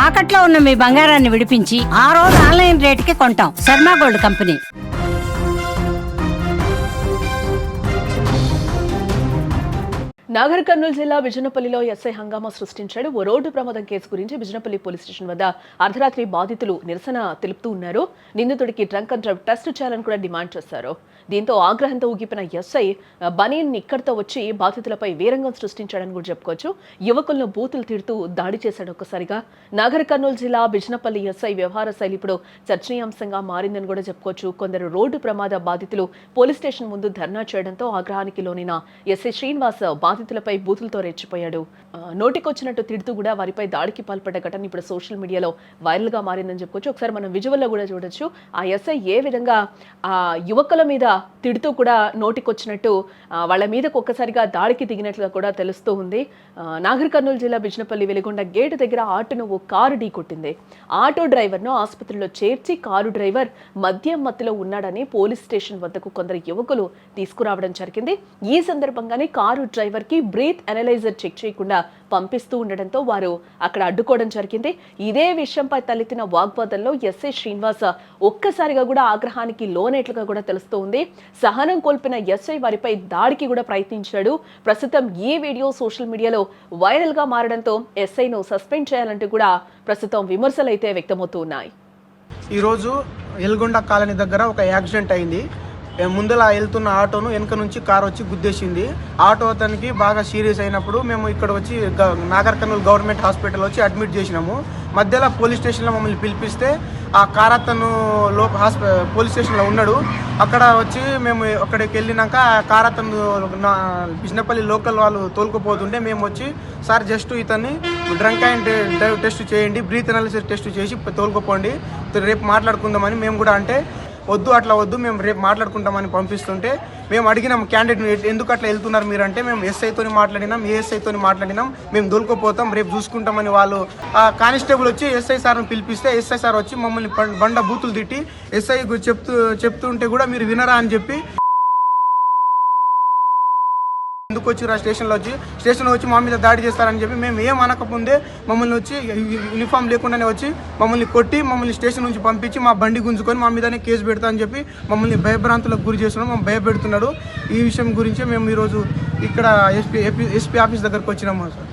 తాకట్లో ఉన్న మీ బంగారాన్ని విడిపించి ఆ రోజు ఆన్లైన్ రేటుకి కొంటాం. Sharma gold company. నాగర్ కర్నూలు జిల్లా బిజినపల్లిలో ఎస్ఐ హంగామా సృష్టించాడు. ఓ రోడ్డు ప్రమాదం కేసు గురించి బిజినపల్లి పోలీస్ స్టేషన్ వద్ద అర్ధరాత్రి బాధితులు నిరసన తెలుపుతూ ఉన్నారు. నిందితుడికి డ్రంక్ అండ్ డ్రైవ్ టెస్ట్ చేయాలని కూడా డిమాండ్ చేశారు. దీంతో ఆగ్రహంతో ఊగిపోయిన ఎస్ఐ బనీన్ ఇక్కడితో వచ్చి బాధితులపై వీరంగం సృష్టించాడని కూడా చెప్పుకోవచ్చు. యువకులను బూతులు తిడుతూ దాడి చేశాడు. ఒక్కసారిగా నాగర్ కర్నూలు జిల్లా బిజినపల్లి ఎస్ఐ వ్యవహార శైలి ఇప్పుడు చర్చనీయాంశంగా మారిందని కూడా చెప్పుకోవచ్చు. కొందరు రోడ్డు ప్రమాద బాధితులు పోలీస్ స్టేషన్ ముందు ధర్నా చేయడంతో ఆగ్రహానికి లోనిన ఎస్ఐ శ్రీనివాస్ బాధితులపై బూతులతో రెచ్చిపోయాడు. నోటికొచ్చినట్టు తిడుతూ కూడా వారిపై దాడికి పాల్పడ్డ ఘటన ఇప్పుడు సోషల్ మీడియాలో వైరల్ గా మారిందని చెప్పుకోవచ్చు. ఒకసారి మనం విజువల్లో కూడా చూడొచ్చు. ఆ ఎస్ఐ ఏ విధంగా ఆ యువకుల మీద తిడుతూ కూడా నోటికొచ్చినట్టు వాళ్ళ మీదకు ఒక్కసారిగా దాడికి దిగినట్లుగా కూడా తెలుస్తూ ఉంది. నాగర్ కర్నూలు జిల్లా బిజినపల్లి వెలిగొండ గేటు దగ్గర ఆటోను ఓ కారు ఢీకొట్టింది. ఆటో డ్రైవర్ను ఆసుపత్రిలో చేర్చి కారు డ్రైవర్ మద్యం మత్తులో ఉన్నాడని పోలీస్ స్టేషన్ వద్దకు కొందరు యువకులు తీసుకురావడం జరిగింది. ఈ సందర్భంగానే కారు డ్రైవర్ కి బ్రీత్ అనలైజర్ చెక్ చేయకుండా పంపిస్తూ ఉండడంతో వారు అక్కడ అడ్డుకోవడం జరిగింది. ఇదే విషయంపై తలెత్తిన వాగ్వాదంలో ఎస్ఐ శ్రీనివాస్ ఒక్కసారిగా కూడా ఆగ్రహానికి లోనైట్లుగా కూడా తెలుస్తూ ఉంది. సహనం కోల్పోయిన ఎస్ఐ వారిపై దాడికి కూడా ప్రయత్నించాడు. ప్రస్తుతం ఈ వీడియో సోషల్ మీడియాలో వైరల్ గా మారడంతో ఎస్ఐను సస్పెండ్ చేయాలంటూ కూడా ప్రస్తుతం విమర్శలు అయితే వ్యక్తమవుతూ ఉన్నాయి. ఈరోజు ఎల్గొండ కాలనీ దగ్గర ఒక యాక్సిడెంట్ అయింది. ముందర వెళ్తున్న ఆటోను వెనక నుంచి కారు వచ్చి గుద్దేసింది. ఆటో అతనికి బాగా సీరియస్ అయినప్పుడు మేము ఇక్కడ వచ్చి నాగర్ కర్నూలు గవర్నమెంట్ హాస్పిటల్ వచ్చి అడ్మిట్ చేసినాము. మధ్యలో పోలీస్ స్టేషన్లో మమ్మల్ని పిలిపిస్తే ఆ కార్ అతను పోలీస్ స్టేషన్లో ఉన్నాడు. అక్కడ వచ్చి మేము అక్కడికి వెళ్ళినాక ఆ కార్ అతను బిజినపల్లి లోకల్ వాళ్ళు తోలుకుపోతుంటే మేము వచ్చి సార్ జస్ట్ ఇతన్ని డ్రంక్ అండ్ డ్రైవ్ టెస్ట్ చేయండి, బ్రీత్ అనాలిసిస్ టెస్ట్ చేసి తోలుకుపోండి, రేపు మాట్లాడుకుందామని మేము కూడా అంటే వద్దు అట్లా వద్దు మేము రేపు మాట్లాడుకుంటామని పంపిస్తుంటే మేము అడిగినాం క్యాండిడేట్ ఎందుకు అట్లా వెళ్తున్నారు మీరు అంటే మేము ఎస్ఐతో మాట్లాడినాం, ఏఎస్ఐతో మాట్లాడినాం, మేము దొరికిపోతాం రేపు చూసుకుంటామని వాళ్ళు కానిస్టేబుల్ వచ్చి ఎస్ఐ సార్ని పిలిపిస్తే ఎస్ఐ సార్ వచ్చి మమ్మల్ని బండ బూతులు తిట్టి ఎస్ఐ చెప్తుంటే కూడా మీరు వినరా అని చెప్పి ఎందుకు వచ్చి స్టేషన్లో వచ్చి మా మీద దాడి చేస్తారని చెప్పి మేము ఏం అనకముందే మమ్మల్ని వచ్చి యూనిఫామ్ లేకుండానే వచ్చి మమ్మల్ని కొట్టి మమ్మల్ని స్టేషన్ నుంచి పంపించి మా బండి గుంజుకొని మా మీదనే కేసు పెడతా అని చెప్పి మమ్మల్ని భయభ్రాంతులకు గురి చేస్తున్నాం, మమ్మల్ని భయపెడుతున్నాడు. ఈ విషయం గురించే మేము ఈరోజు ఇక్కడ ఎస్పీ ఆఫీస్ దగ్గరకు వచ్చినాము సార్.